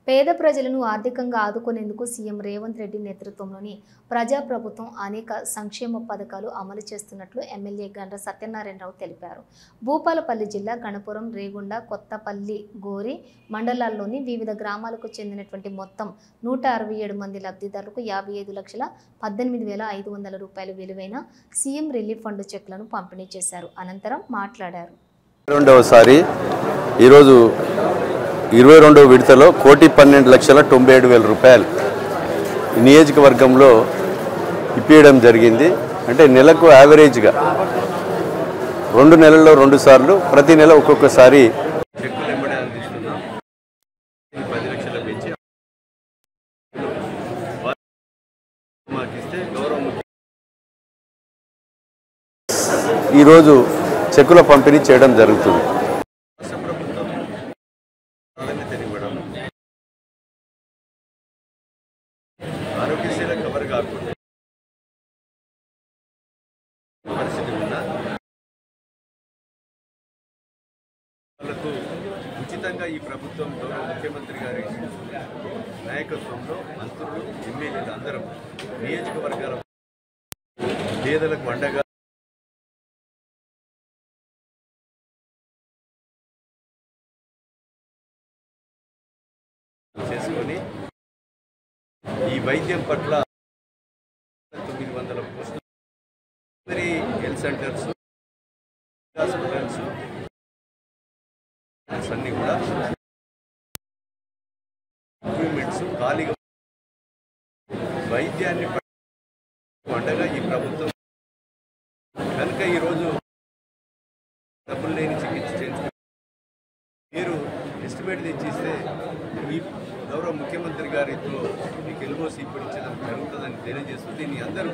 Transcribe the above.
పేద ప్రజలను ఆర్థికంగా ఆదుకునేందుకు సీఎం రేవంత్ రెడ్డి నేతృత్వంలోని ప్రజాప్రభుత్వం అనేక సంక్షేమ పథకాలు అమలు చేస్తున్నట్లు ఎమ్మెల్యే గండ్ర సత్యనారాయణరావు తెలిపారు. భూపాలపల్లి జిల్లా గణపురం, రేగొండ, కొత్తపల్లి, గోరి మండలాల్లోని వివిధ గ్రామాలకు చెందినటువంటి మొత్తం 167 మంది లబ్ధిదారులకు 55,18,500 రూపాయలు విలువైన సీఎం రిలీఫ్ ఫండ్ చెక్లను పంపిణీ చేశారు. అనంతరం మాట్లాడారు. రెండవసారి ఈరోజు 22వ విడతలో 1,12,97,000 రూపాయలు నియోజకవర్గంలో ఇప్పించడం జరిగింది. అంటే నెలకు యావరేజ్గా 2 నెలల్లో 2 సార్లు, ప్రతి నెల ఒక్కొక్కసారి చెక్కులు ఇవ్వడం అందిస్తున్నాం. 10 లక్షల పెంచి మాకిస్తే గౌరవం. ఈరోజు చెక్కుల పంపిణీ చేయడం జరుగుతుంది. ఆరోగ్యశ్రీల కవర్ కాకుండా పరిస్థితి ఉన్న వాళ్ళకు ఉచితంగా ఈ ప్రభుత్వం గౌరవ ముఖ్యమంత్రి గారి నాయకత్వంలో మంత్రులు, ఎమ్మెల్యేలు అందరం నియోజకవర్గాల పేదలకు అండగా చేసుకొని ఈ వైద్యం పట్ల 900 పోస్టులు, ప్రైమరీ హెల్త్ సెంటర్స్, హాస్పిటల్స్ అన్నీ కూడా ఎక్విప్మెంట్స్ ఖాళీగా వైద్యాన్ని అండగా ఈ ప్రభుత్వం కనుక ఈరోజు డబ్బులు లేని చికిత్స చేయించుకుంటారు. మీరు ఎస్టిమేట్ తెచ్చిస్తే ఈ గౌరవ ముఖ్యమంత్రి గారితో మీకు ఎల్ఓసి ఇప్పించడం జరుగుతుందని తెలియజేస్తూ దీన్ని అందరూ కూడా